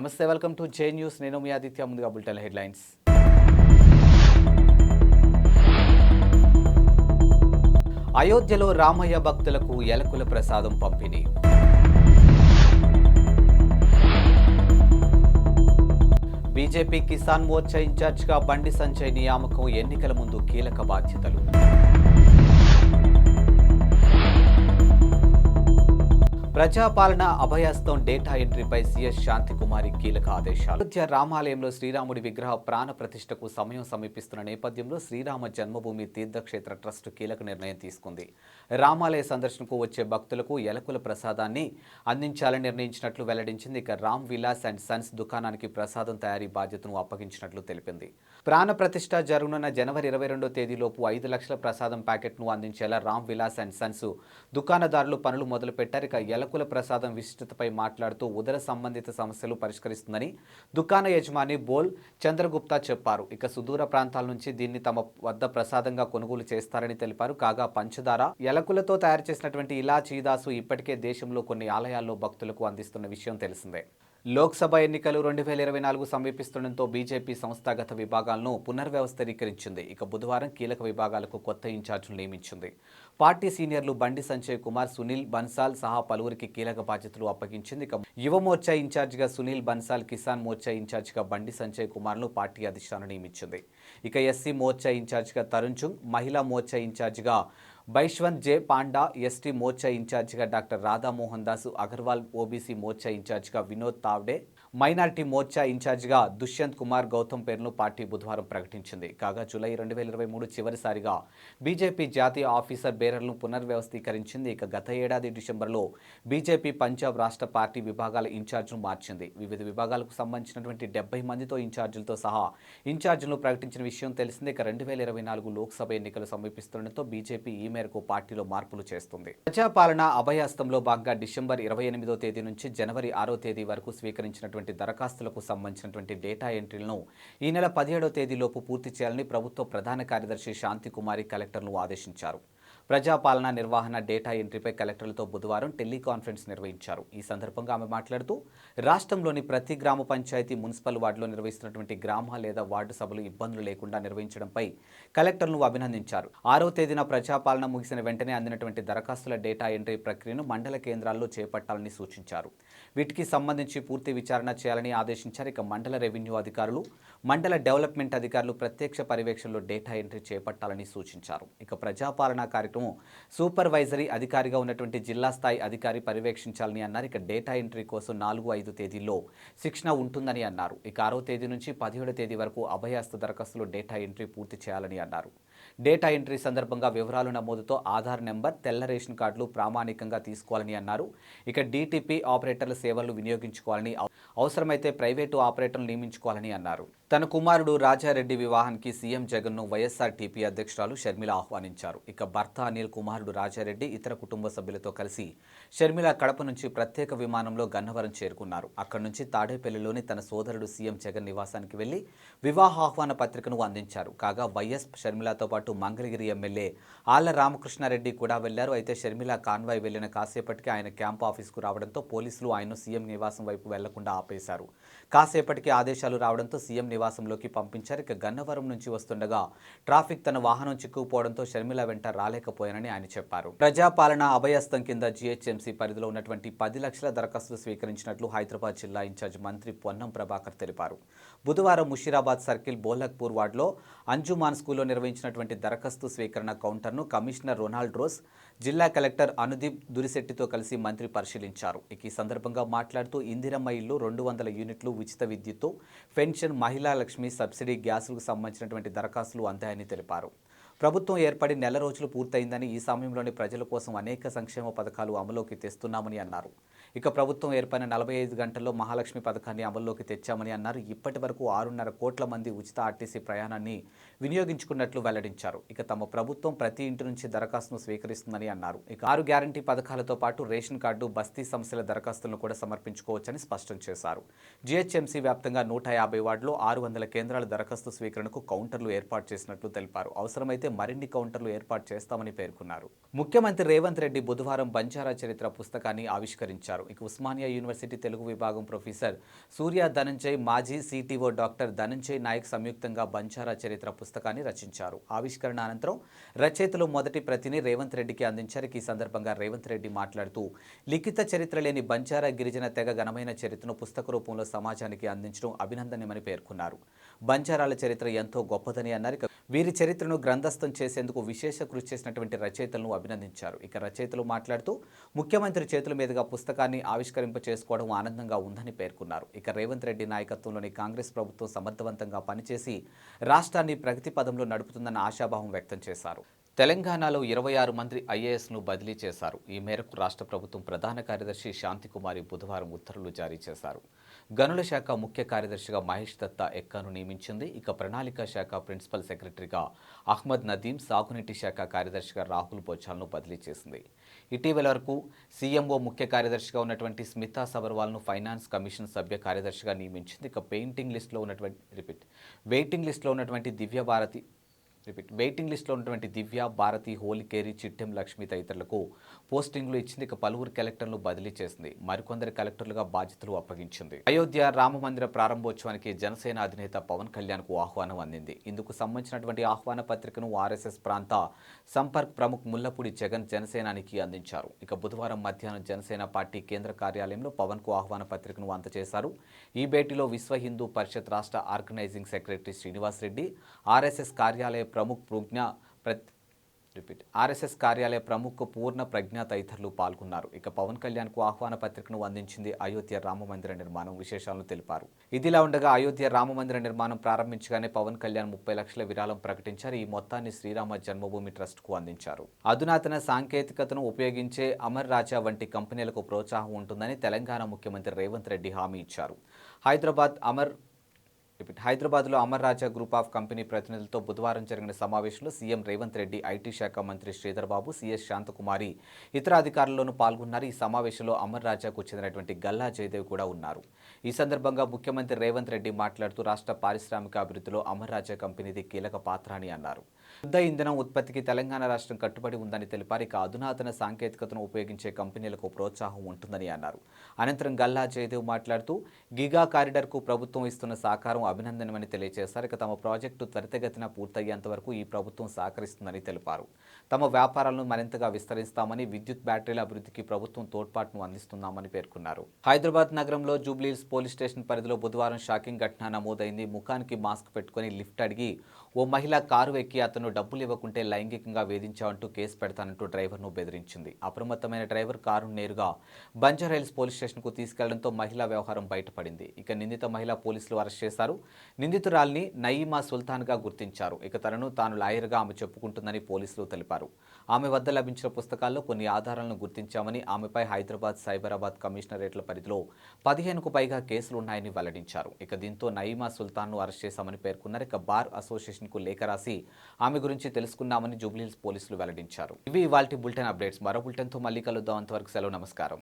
నమస్తే, welcome to J news. నేను మీ ఆదిత్య. ముందుగా బులెటిన్ హెడ్లైన్స్. అయోధ్యలో రామయ్య భక్తులకు ఎలకుల ప్రసాదం పంపిణీ. బీజేపీ కిసాన్ మోర్చా ఇన్ఛార్జిగా బండి సంజయ్ నియామకం ఎన్నికల ముందు కీలక బాధ్యతలు. ప్రజాపాలన అభయస్తం డేటా ఎంట్రీపై సీఎస్ శాంతికుమారి కీలక ఆదేశాలు. అయోధ్య రామాలయంలో శ్రీరాముడి విగ్రహ ప్రాణ ప్రతిష్టకు సమయం సమీపిస్తున్న నేపథ్యంలో శ్రీరామ జన్మభూమి తీర్థక్షేత్ర ట్రస్ట్ కీలక నిర్ణయం తీసుకుంది. రామాలయ సందర్శనకు వచ్చే భక్తులకు ఎలకుల ప్రసాదాన్ని అందించాలని నిర్ణయించినట్లు వెల్లడించింది. ఇక రామ్ విలాస్ అండ్ సన్స్ దుకాణానికి ప్రసాదం తయారీ బాధ్యతను అప్పగించినట్లు తెలిపింది. ప్రాణ ప్రతిష్ట జరగనున్న జనవరి 22వ తేదీలోపు 5 లక్షల ప్రసాదం ప్యాకెట్ను అందించేలా రామ్ విలాస్ అండ్ సన్స్ దుకాణదారులు పనులు మొదలుపెట్టారు. ఇక ఎలకుల ప్రసాదం విశిష్టతపై మాట్లాడుతూ ఉదర సంబంధిత సమస్యలు పరిష్కరిస్తుందని దుకాణ యజమాని బోల్ చంద్రగుప్తా చెప్పారు. ఇక సుదూర ప్రాంతాల నుంచి దీన్ని తమ వద్ద ప్రసాదంగా కొనుగోలు చేస్తారని తెలిపారు. కాగా పంచదార, ఎలకులతో తయారు చేసినటువంటి ఇలాచీ దాసు ఇప్పటికే దేశంలో కొన్ని ఆలయాల్లో భక్తులకు అందిస్తున్న విషయం తెలిసిందే. లోక్సభ ఎన్నికలు 2024 సమీపిస్తుండటంతో బీజేపీ సంస్థాగత విభాగాలను పునర్వ్యవస్థీకరించింది. ఇక బుధవారం కీలక విభాగాలకు కొత్త ఇన్ఛార్జీలు నియమించింది. పార్టీ సీనియర్లు బండి సంజయ్ కుమార్, సునీల్ బన్సాల్ సహా పలువురికి కీలక బాధ్యతలు అప్పగించింది. ఇక యువ మోర్చా ఇన్ఛార్జిగా సునీల్ బన్సాల్, కిసాన్ మోర్చా ఇన్ఛార్జిగా బండి సంజయ్ కుమార్ను పార్టీ అధిష్టానం నియమించింది. ఇక ఎస్సీ మోర్చా ఇన్ఛార్జిగా తరుణ్ చుంగ్, మహిళా మోర్చా ఇన్ఛార్జిగా బైష్వంత్ జే పాండా, ఎస్టీ మోర్చా ఇన్ఛార్జిగా డాక్టర్ రాధామోహన్ దాస్ అగర్వాల్, ఓబీసీ మోర్చా ఇన్ఛార్జిగా వినోద్ తావ్డే, మైనార్టీ మోర్చా ఇన్ఛార్జిగా దుష్యంత్ కుమార్ గౌతమ్ పేరును పార్టీ బుధవారం ప్రకటించింది. కాగా జూలై 2023 చివరిసారిగా బీజేపీ జాతీయ ఆఫీసర్ బేరర్లను పునర్వ్యవస్థీకరించింది. ఇక గత ఏడాది డిసెంబర్లో బీజేపీ పంజాబ్ రాష్ట్ర పార్టీ విభాగాల ఇన్ఛార్జిను మార్చింది. వివిధ విభాగాలకు సంబంధించినటువంటి 70 మందితో ఇన్ఛార్జీలతో సహా ఇన్ఛార్జీలను ప్రకటించిన విషయం తెలిసిందే. ఇక 2024 లోక్సభ ఎన్నికలు సమీపిస్తుండటంతో బీజేపీ ఈ మేరకు పార్టీలో మార్పులు చేస్తుంది. ప్రజాపాలన అభయహస్తంలో భాగంగా డిసెంబర్ 28వ తేదీ నుంచి జనవరి 6వ తేదీ వరకు స్వీకరించినటువంటి దరఖాస్తులకు సంబంధించినటువంటి డేటా ఎంట్రీలను ఈ నెల 17వ తేదీలోపు పూర్తి చేయాలని ప్రభుత్వ ప్రధాన కార్యదర్శి శాంతికుమారి కలెక్టర్ను ఆదేశించారు. ప్రజాపాలన నిర్వహణ డేటా ఎంట్రీపై కలెక్టర్లతో బుధవారం టెలికాన్ఫరెన్స్ నిర్వహించారు. ఈ సందర్భంగా ఆమె మాట్లాడుతూ రాష్ట్రంలోని ప్రతి గ్రామ పంచాయతీ, మున్సిపల్ వార్డులో నిర్వహిస్తున్నటువంటి గ్రామ లేదా వార్డు సభలు ఇబ్బందులు లేకుండా నిర్వహించడంపై కలెక్టర్ను అభినందించారు. 6వ తేదీన ప్రజాపాలన ముగిసిన వెంటనే అందినటువంటి దరఖాస్తుల డేటా ఎంట్రీ ప్రక్రియను మండల కేంద్రాల్లో చేపట్టాలని సూచించారు. వీటికి సంబంధించి పూర్తి విచారణ చేయాలని ఆదేశించారు. ఇక మండల రెవెన్యూ అధికారులు, మండల డెవలప్మెంట్ అధికారులు ప్రత్యక్ష పర్యవేక్షణలో డేటా ఎంట్రీ చేపట్టాలని సూచించారు. ఇక ప్రజాపాలన కార్యక్రమం సూపర్వైజరీ అధికారిగా ఉన్నటువంటి జిల్లా స్థాయి అధికారి పర్యవేక్షించాలని అన్నారు. ఇక డేటా ఎంట్రీ కోసం 4-5 తేదీల్లో శిక్షణ ఉంటుందని అన్నారు. ఇక 6వ తేదీ నుంచి 17వ తేదీ వరకు అభయహస్త దరఖాస్తులు డేటా ఎంట్రీ పూర్తి చేయాలని అన్నారు. డేటా ఎంట్రీ సందర్భంగా వివరాలు నమోదుతో ఆధార్ నెంబర్, తెల్ల రేషన్ కార్డులు ప్రామాణికంగా తీసుకోవాలని అన్నారు. ఇక డీటీపీ ఆపరేటర్ల సేవలను వినియోగించుకోవాలని, అవసరమైతే ప్రైవేటు ఆపరేటర్లు నియమించుకోవాలని అన్నారు. తన కుమారుడు రాజారెడ్డి వివాహానికి సీఎం జగన్ను వైఎస్ఆర్టీపీ అధ్యక్షురాలు షర్మిల ఆహ్వానించారు. ఇక భర్త అనిల్, కుమారుడు రాజారెడ్డి ఇతర కుటుంబ సభ్యులతో కలిసి షర్మిల కడప నుంచి ప్రత్యేక విమానంలో గన్నవరం చేరుకున్నారు. అక్కడి నుంచి తాడేపల్లిలోని తన సోదరుడు సీఎం జగన్ నివాసానికి వెళ్లి వివాహ ఆహ్వాన పత్రికను అందించారు. కాగా వైఎస్ షర్మిలతో పాటు మంగళగిరి ఎమ్మెల్యే ఆళ్ల రామకృష్ణారెడ్డి కూడా వెళ్లారు. అయితే షర్మిల కాన్వాయ్ వెళ్లిన కాసేపటికి ఆయన క్యాంప్ ఆఫీస్కు రావడంతో పోలీసులు ఆయన్ను సీఎం నివాసం వైపు వెళ్లకుండా ఆపేశారు. కాసేపటికి ఆదేశాలు రావడంతో సీఎం నివాసంలోకి పంపించారు. ఇక గన్నవరం నుంచి వస్తుండగా ట్రాఫిక్ తన వాహనం చిక్కుకుపోవడంతో షర్మిల వెంట రాలేకపోయానని ఆయన చెప్పారు. ప్రజాపాలన అభయహస్తం కింద జీహెచ్ఎంసీ పరిధిలో ఉన్నటువంటి 10 లక్షల దరఖాస్తులు స్వీకరించినట్లు హైదరాబాద్ జిల్లా ఇన్ఛార్జ్ మంత్రి పొన్నం ప్రభాకర్ తెలిపారు. బుధవారం ముషీరాబాద్ సర్కిల్ బోలక్పూర్ వార్డులో అంజుమాన్ స్కూల్లో నిర్వహించినటువంటి దరఖాస్తు స్వీకరణ కౌంటర్ను కమిషనర్ రొనాల్డ్ రోస్, జిల్లా కలెక్టర్ అనుదీప్ దురిశెట్టితో కలిసి మంత్రి పరిశీలించారు. ఇక ఈ సందర్భంగా మాట్లాడుతూ ఇందిరమ్మ ఇల్లు, 200 యూనిట్లు ఉచిత విద్యుత్తు, పెన్షన్, మహిళా లక్ష్మి, సబ్సిడీ గ్యాసులకు సంబంధించినటువంటి దరఖాస్తులు అందాయని తెలిపారు. ప్రభుత్వం ఏర్పడి నెల రోజులు పూర్తయిందని, ఈ సమయంలోని ప్రజల కోసం అనేక సంక్షేమ పథకాలు అమలులోకి తెస్తున్నామని అన్నారు. ఇక ప్రభుత్వం ఏర్పడిన 45 గంటల్లో మహాలక్ష్మి పథకాన్ని అమల్లోకి తెచ్చామని అన్నారు. ఇప్పటి వరకు 6.5 కోట్ల మంది ఉచిత ఆర్టీసీ ప్రయాణాన్ని వినియోగించుకున్నట్లు వెల్లడించారు. ఇక తమ ప్రభుత్వం ప్రతి ఇంటి నుంచి దరఖాస్తును స్వీకరిస్తుందని అన్నారు. ఇక 6 గ్యారంటీ పథకాలతో పాటు రేషన్ కార్డు, బస్తీ సమస్యల దరఖాస్తులను కూడా సమర్పించుకోవచ్చని స్పష్టం చేశారు. జీహెచ్ఎంసీ వ్యాప్తంగా 150 వార్డులో 600 కేంద్రాల దరఖాస్తు స్వీకరణకు కౌంటర్లు ఏర్పాటు చేసినట్లు తెలిపారు. అవసరమైతే వీలైతే మరిన్ని కౌంటర్లు ఏర్పాటు చేస్తామని పేర్కొన్నారు. ముఖ్యమంత్రి రేవంత్ రెడ్డి బుధవారం బంజారా చరిత్ర పుస్తకాన్ని ఆవిష్కరించారు. ఇక ఉస్మానియా యూనివర్సిటీ తెలుగు విభాగం ప్రొఫెసర్ సూర్య ధనంజయ్, మాజీ సిటిఓ డాక్టర్ ధనంజయ్ నాయక్ సంయుక్తంగా బంజారా చరిత్ర పుస్తకాన్ని రచించారు. ఆవిష్కరణ అనంతరం రచయితలు మొదటి ప్రతిని రేవంత్ రెడ్డికి అందించారు. ఈ సందర్భంగా రేవంత్ రెడ్డి మాట్లాడుతూ లిఖిత చరిత్ర లేని బంజారా గిరిజన తెగ ఘనమైన చరిత్రను పుస్తక రూపంలో సమాజానికి అందించడం అభినందనీయమని పేర్కొన్నారు. బంజారాల చరిత్ర ఎంతో గొప్పదని అన్నారు. వీరి చరిత్రను గ్రంథస్థం చేసేందుకు విశేష కృషి చేసినటువంటి రచయితలను అభినందించారు. ఇక రచయితలు మాట్లాడుతూ ముఖ్యమంత్రి చేతుల మీదుగా పుస్తకాన్ని ఆవిష్కరింప చేసుకోవడం ఆనందంగా ఉందని పేర్కొన్నారు. ఇక రేవంత్ రెడ్డి నాయకత్వంలోని కాంగ్రెస్ ప్రభుత్వం సమర్థవంతంగా పనిచేసి రాష్ట్రాన్ని ప్రగతి పదంలో నడుపుతుందన్న ఆశాభావం వ్యక్తం చేశారు. తెలంగాణలో 26 మంది ఐఏఎస్ను బదిలీ చేశారు. ఈ మేరకు రాష్ట్ర ప్రభుత్వం ప్రధాన కార్యదర్శి శాంతికుమారి బుధవారం ఉత్తర్వులు జారీ చేశారు. గనుల శాఖ ముఖ్య కార్యదర్శిగా మహేష్ దత్తా ఎక్కాను నియమించింది. ఇక ప్రణాళిక శాఖ ప్రిన్సిపల్ సెక్రటరీగా అహ్మద్ నదీం, సాగునీటి శాఖ కార్యదర్శిగా రాహుల్ బొచ్చాల్ను బదిలీ చేసింది. ఇటీవల వరకు సీఎంఓ ముఖ్య కార్యదర్శిగా ఉన్నటువంటి స్మితా సబర్వాల్ను ఫైనాన్స్ కమిషన్ సభ్య కార్యదర్శిగా నియమించింది. ఇక వెయిటింగ్ లిస్టులో ఉన్నటువంటి వెయిటింగ్ లిస్టులో ఉన్నటువంటి దివ్య, భారతి, హోలికేరి, చిట్టెం లక్ష్మి తదితరులకు పోస్టింగ్లు ఇచ్చింది. ఇక పలువురు కలెక్టర్లు బదిలీ చేసింది. మరికొందరు కలెక్టర్లుగా బాధ్యతలు అప్పగించింది. అయోధ్య రామమందిర ప్రారంభోత్సవానికి జనసేన అధినేత పవన్ కళ్యాణ్కు ఆహ్వానం అందింది. ఇందుకు సంబంధించినటువంటి ఆహ్వాన పత్రికను ఆర్ఎస్ఎస్ ప్రాంత సంపర్క్ ప్రముఖ్ ముల్లపూడి జగన్ జనసేనానికి అందించారు. ఇక బుధవారం మధ్యాహ్నం జనసేన పార్టీ కేంద్ర కార్యాలయంలో పవన్కు ఆహ్వాన పత్రికను అందజేశారు. ఈ భేటీలో విశ్వ హిందూ పరిషత్ రాష్ట్ర organizing secretary Srinivas Reddy, RSS కార్యాలయ ప్రముఖ పూర్ణ ప్రజ్ఞ తదితరులు పాల్గొన్నారు. ఇక పవన్ కళ్యాణ్కు ఆహ్వాన పత్రికను అందించింది అయోధ్య రామమందిర నిర్మాణం విశేషాలను తెలిపారు. ఇదిలా ఉండగా అయోధ్య రామమందిర నిర్మాణం ప్రారంభించగానే పవన్ కళ్యాణ్ 30 లక్షల విరాళం ప్రకటించారు. ఈ మొత్తాన్ని శ్రీరామ జన్మభూమి ట్రస్ట్కు అందించారు. అధునాతన సాంకేతికతను ఉపయోగించే అమర్ రాజా వంటి కంపెనీలకు ప్రోత్సాహం ఉంటుందని తెలంగాణ ముఖ్యమంత్రి రేవంత్ రెడ్డి హామీ ఇచ్చారు. హైదరాబాద్లో అమర్ రాజా గ్రూప్ ఆఫ్ కంపెనీ ప్రతినిధులతో బుధవారం జరిగిన సమావేశంలో సీఎం రేవంత్ రెడ్డి, ఐటీ శాఖ మంత్రి శ్రీధర్ బాబు, సీఎస్ శాంతకుమారి ఇతర అధికారులను పాల్గొన్నారు. ఈ సమావేశంలో అమర్ రాజాకు చెందినటువంటి గల్లా జయదేవ్ కూడా ఉన్నారు. ఈ సందర్భంగా ముఖ్యమంత్రి రేవంత్ రెడ్డి మాట్లాడుతూ రాష్ట్ర పారిశ్రామిక అభివృద్ధిలో అమర్ రాజా కంపెనీది కీలక పాత్ర అని అన్నారు. శుద్ధ ఇంధనం ఉత్పత్తికి తెలంగాణ రాష్ట్రం కట్టుబడి ఉందని తెలిపారు. ఇక అధునాతన సాంకేతికతను ఉపయోగించే కంపెనీలకు ప్రోత్సాహం ఉంటుందని అన్నారు. అనంతరం గల్లా జయదేవ్ మాట్లాడుతూ గిగా కారిడార్కు ప్రభుత్వం ఇస్తున్న సహకారం అభినందనమని తెలియజేశారు. ఇక తమ ప్రాజెక్టు త్వరితగతిన పూర్తయ్యేంత వరకు ఈ ప్రభుత్వం సహకరిస్తుందని తెలిపారు. తమ వ్యాపారాలను మరింతగా విస్తరిస్తామని, విద్యుత్ బ్యాటరీల అభివృద్ధికి ప్రభుత్వం తోడ్పాటును అందిస్తున్నామని పేర్కొన్నారు. హైదరాబాద్ నగరంలో జూబ్లీహిల్స్ పోలీస్ స్టేషన్ పరిధిలో బుధవారం షాకింగ్ ఘటన నమోదైంది. ముఖానికి మాస్క్ పెట్టుకుని లిఫ్ట్ అడిగి ఓ మహిళ కారు ఎక్కి అతను డబ్బులు ఇవ్వకుంటే లైంగికంగా వేధించావంటూ కేసు పెడతానంటూ డ్రైవర్ను బెదిరించింది. అప్రమత్తమైన డ్రైవర్ కారును నేరుగా బంజారాహిల్స్ పోలీస్ స్టేషన్కు తీసుకెళ్లడంతో మహిళా వ్యవహారం బయటపడింది. ఇక నిందిత మహిళా పోలీసులు అరెస్ట్ చేశారు. నిందితురాల్ని నయీమా సుల్తాన్గా గుర్తించారు. ఇక తనను తాను లాయర్గా ఆమె చెప్పుకుంటుందని పోలీసులు తెలిపారు. ఆమె వద్ద లభించిన పుస్తకాల్లో కొన్ని ఆధారాలను గుర్తించామని, ఆమెపై హైదరాబాద్, సైబరాబాద్ కమిషనరేట్ల పరిధిలో 15కు పైగా కేసులున్నాయని వెల్లడించారు. ఇక దీంతో నయీమా సుల్తాన్ను అరెస్ట్ చేశామని పేర్కొన్నారు. ఇక బార్ అసోసియేషన్కు లేఖ రాసి ఆమె గురించి తెలుసుకున్నామని జూబ్లీహిల్స్ పోలీసులు వెల్లడించారు. ఇవి ఇవాల్టి బులెటిన్ అప్డేట్స్. మరో బులెటిన్తో మళ్ళీ కలుద్దాం. అంతవరకు సెలవు, నమస్కారం.